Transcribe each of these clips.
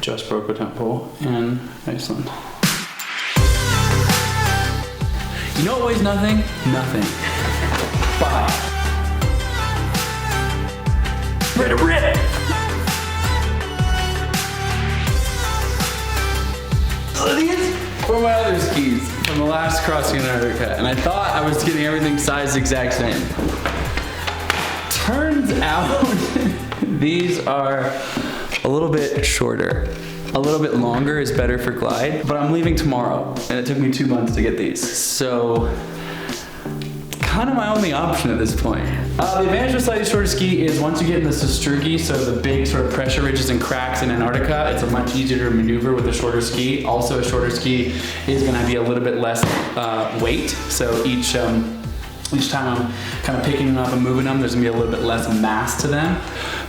just broke a temple in Iceland. You know what weighs nothing? Nothing. Bye. Ready to rip! So these were my other skis from the last crossing in Antarctica, and I thought I was getting everything sized the exact same. Turns out these are a little bit shorter. A little bit longer is better for glide, but I'm leaving tomorrow, and it took me 2 months to get these. So, kind of my only option at this point. The advantage of slightly shorter ski is once you get in the Sastrugi, so the big sort of pressure ridges and cracks in Antarctica, it's a much easier to maneuver with a shorter ski. Also, a shorter ski is gonna be a little bit less weight, so each time I'm kind of picking them up and moving them, there's gonna be a little bit less mass to them.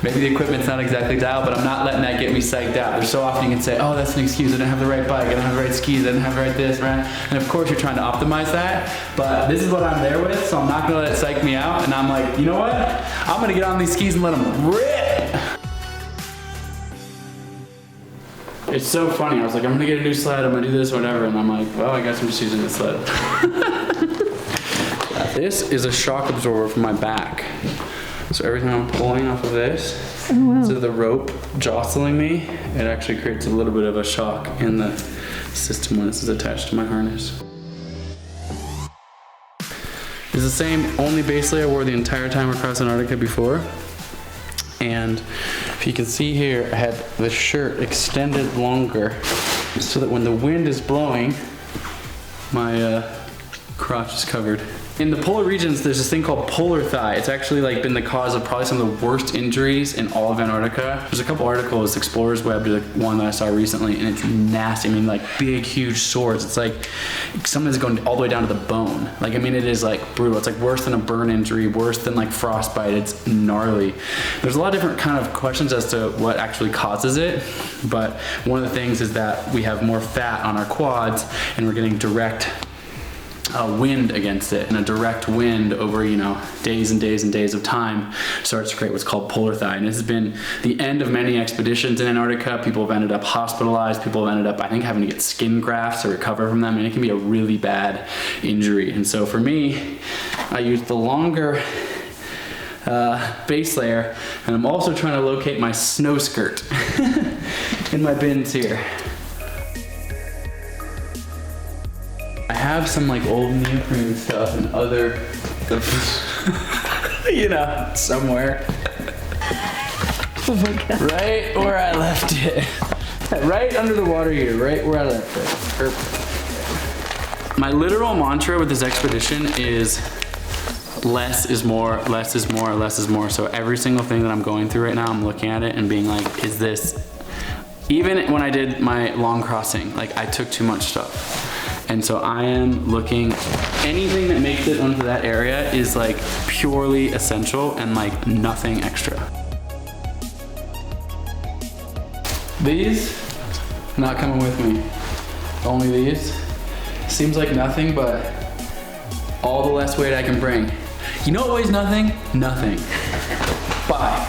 Maybe the equipment's not exactly dialed, but I'm not letting that get me psyched out. There's so often you can say, oh, that's an excuse, I didn't have the right bike, I didn't have the right skis, I didn't have the right this, right? And of course you're trying to optimize that, but this is what I'm there with, so I'm not gonna let it psych me out, and I'm like, you know what? I'm gonna get on these skis and let them rip! It's so funny, I was like, I'm gonna get a new sled, I'm gonna do this, whatever, and I'm like, well, I guess I'm just using this sled. This is a shock absorber for my back. So every time I'm pulling off of this, so the rope jostling me, it actually creates a little bit of a shock in the system when this is attached to my harness. It's the same only base layer I wore the entire time across Antarctica before. And if you can see here, I had the shirt extended longer so that when the wind is blowing, my crotch is covered. In the polar regions, there's this thing called polar thigh. It's actually like been the cause of probably some of the worst injuries in all of Antarctica. There's a couple articles, Explorer's Web did one that I saw recently, and it's nasty. I mean, like big, huge sores. It's like something's going all the way down to the bone. Like, I mean, it is like brutal. It's like worse than a burn injury, worse than like frostbite. It's gnarly. There's a lot of different kind of questions as to what actually causes it, but one of the things is that we have more fat on our quads, and we're getting direct wind against it, and a direct wind over, you know, days and days and days of time starts to create what's called polar thigh. And this has been the end of many expeditions in Antarctica. People have ended up hospitalized. People have ended up, I think, having to get skin grafts to recover from them, and it can be a really bad injury. And so for me, I use the longer base layer, and I'm also trying to locate my snow skirt in my bins here. I have some like old neoprene stuff and other, you know, somewhere. Oh my God. Right where I left it. Right under the water heater, right where I left it. Perfect. My literal mantra with this expedition is less is more, less is more, less is more. So every single thing that I'm going through right now, I'm looking at it and being like, is this, even when I did my long crossing, like I took too much stuff. And so I am looking, anything that makes it onto that area is like purely essential and like nothing extra. These, not coming with me. Only these. Seems like nothing, but all the less weight I can bring. You know what weighs nothing? Nothing. Bye.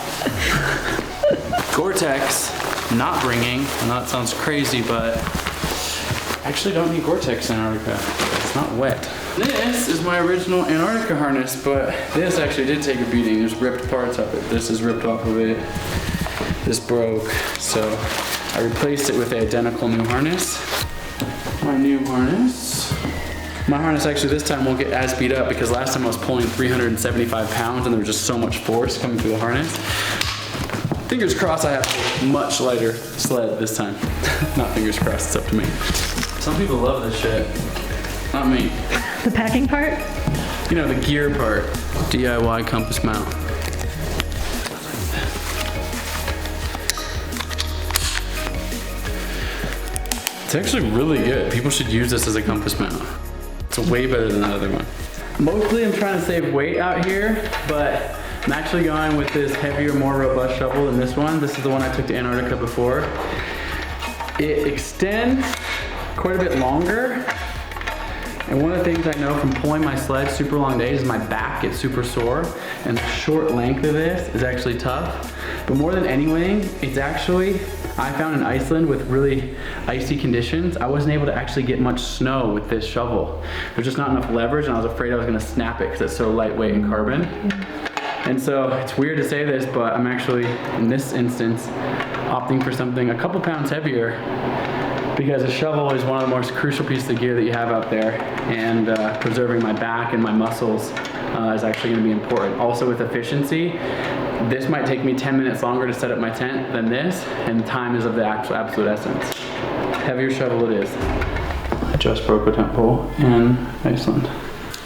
Gore-Tex, not bringing. I know that sounds crazy, but I actually don't need Gore-Tex in Antarctica. It's not wet. This is my original Antarctica harness, but this actually did take a beating. There's ripped parts of it. This is ripped off of it. This broke, so I replaced it with the identical new harness. My new harness. My harness actually this time won't get as beat up because last time I was pulling 375 pounds and there was just so much force coming through the harness. Fingers crossed I have a much lighter sled this time. Not fingers crossed, it's up to me. Some people love this shit. Not me. The packing part? You know, the gear part. DIY compass mount. It's actually really good. People should use this as a compass mount. It's way better than that other one. Mostly I'm trying to save weight out here, but I'm actually going with this heavier, more robust shovel than this one. This is the one I took to Antarctica before. It extends quite a bit longer. And one of the things I know from pulling my sled super long days is my back gets super sore, and the short length of this is actually tough. But more than anything, it's actually I found in Iceland with really icy conditions, I wasn't able to actually get much snow with this shovel. There's just not enough leverage, and I was afraid I was gonna snap it because it's so lightweight in carbon. And so it's weird to say this, but I'm actually, in this instance, opting for something a couple pounds heavier because a shovel is one of the most crucial pieces of gear that you have out there, and preserving my back and my muscles is actually going to be important. Also with efficiency, this might take me 10 minutes longer to set up my tent than this, and time is of the absolute essence. Heavier shovel it is. I just broke a tent pole in Iceland.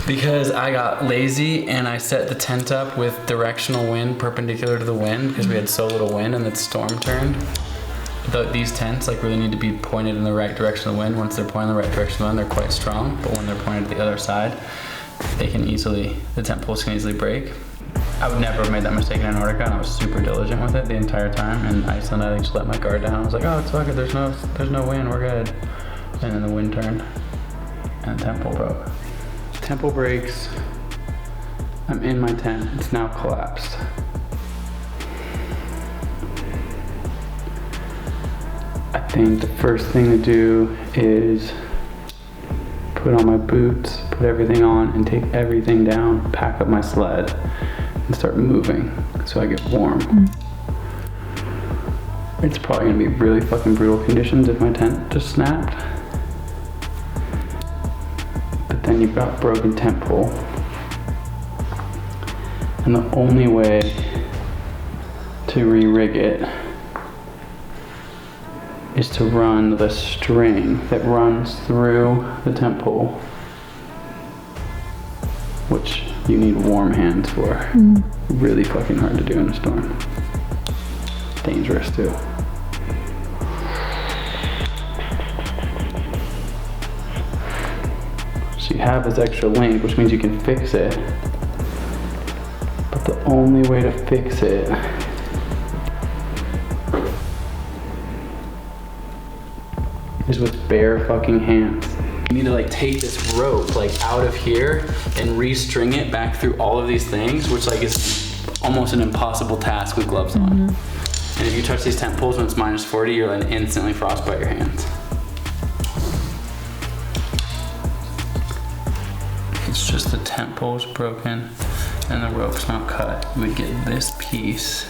Because I got lazy and I set the tent up with directional wind perpendicular to the wind because we had so little wind and the storm turned. These tents like really need to be pointed in the right direction of the wind. Once they're pointed in the right direction of the wind, they're quite strong, but when they're pointed to the other side, the tent poles can easily break. I would never have made that mistake in Antarctica, and I was super diligent with it the entire time. In Iceland, I just let my guard down. I was like, oh, it's okay, there's no wind, we're good. And then the wind turned, and the tent pole broke. Tent pole breaks. I'm in my tent. It's now collapsed. I think the first thing to do is put on my boots, put everything on, and take everything down, pack up my sled, and start moving so I get warm. It's probably gonna be really fucking brutal conditions if my tent just snapped. But then you've got broken tent pole. And the only way to re-rig it is to run the string that runs through the tent pole, which you need warm hands for. Really fucking hard to do in a storm. Dangerous too. So you have this extra link, which means you can fix it. But the only way to fix it is with bare fucking hands. You need to like take this rope like out of here and re-string it back through all of these things, which like is almost an impossible task with gloves on. And if you touch these tent poles when it's -40, you'll like instantly frostbite your hands. It's just the tent pole's broken and the rope's not cut. You would get this piece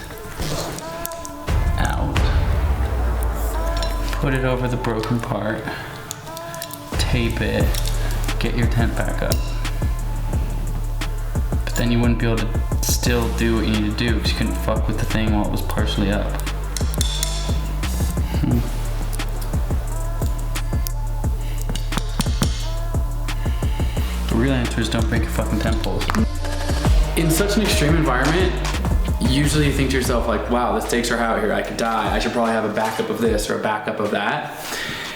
out, put it over the broken part, tape it, get your tent back up. But then you wouldn't be able to still do what you need to do because you couldn't fuck with the thing while it was partially up. The real answer is don't break your fucking tent poles. In such an extreme environment, usually you think to yourself like, wow, the stakes are out here, I could die. I should probably have a backup of this or a backup of that.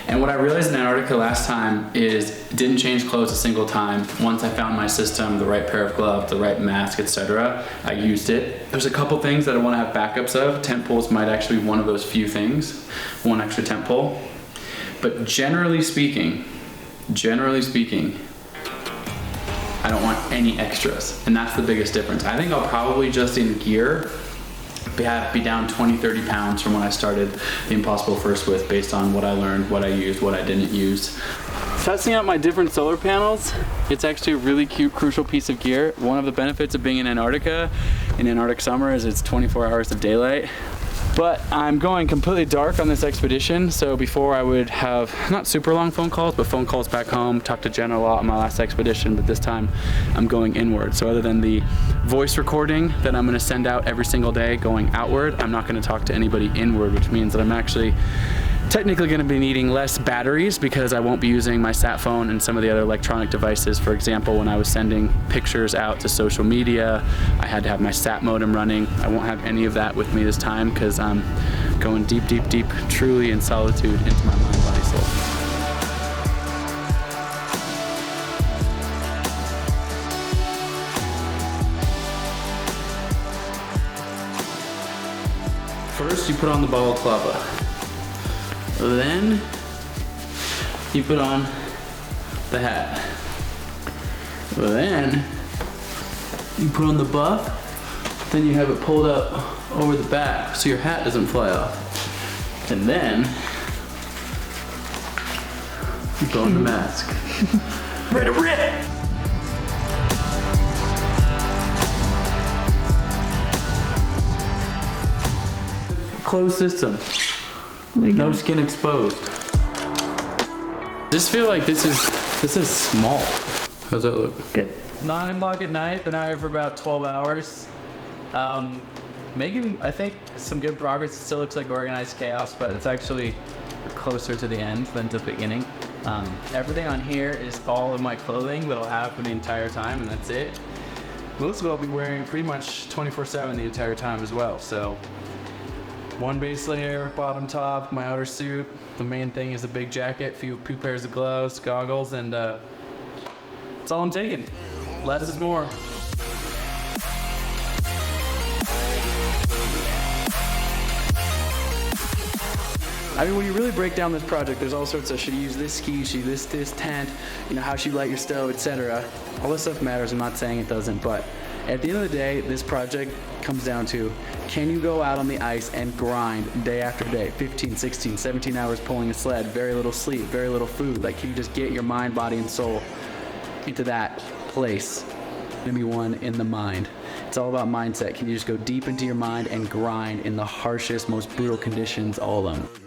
And what I realized in Antarctica last time is it didn't change clothes a single time. Once I found my system, the right pair of gloves, the right mask, etc., I used it. There's a couple things that I want to have backups of. Tent poles might actually be one of those few things, one extra tent pole. But generally speaking, I don't want any extras, and that's the biggest difference. I think I'll probably just in gear be down 20-30 pounds from when I started the Impossible First with, based on what I learned, what I used, what I didn't use. Testing out my different solar panels, it's actually a really cute, crucial piece of gear. One of the benefits of being in Antarctica, in Antarctic summer, is it's 24 hours of daylight. But I'm going completely dark on this expedition, so before I would have not super long phone calls, but phone calls back home, talked to Jenna a lot on my last expedition, but this time I'm going inward. So other than the voice recording that I'm gonna send out every single day going outward, I'm not gonna talk to anybody inward, which means that I'm actually technically going to be needing less batteries because I won't be using my sat phone and some of the other electronic devices. For example, when I was sending pictures out to social media, I had to have my sat modem running. I won't have any of that with me this time because I'm going deep, deep, deep, truly in solitude into my mind, body, soul. First, you put on the balaclava. Then you put on the hat. Then you put on the buff. Then you have it pulled up over the back so your hat doesn't fly off. And then you put on the mask. Ready to rip! Closed system. Oh my No God. skin exposed. Just feel like this is small. How's that look? Good. 9 o'clock at night. Been out here for about 12 hours. Making, I think, some good progress. It still looks like organized chaos, but it's actually closer to the end than to the beginning. Everything on here is all of my clothing that I'll have for the entire time, and that's it. Most of it I'll be wearing pretty much 24/7 the entire time as well. So, one base layer, bottom top, my outer suit. The main thing is a big jacket, few pairs of gloves, goggles, and that's all I'm taking. Less is more. I mean, when you really break down this project, there's all sorts of, should you use this ski, should you use this tent, you know, how should you light your stove, etc. All this stuff matters, I'm not saying it doesn't, but at the end of the day, this project comes down to, can you go out on the ice and grind day after day, 15, 16, 17 hours pulling a sled, very little sleep, very little food, like can you just get your mind, body, and soul into that place? Enemy one in the mind. It's all about mindset. Can you just go deep into your mind and grind in the harshest, most brutal conditions, all of them?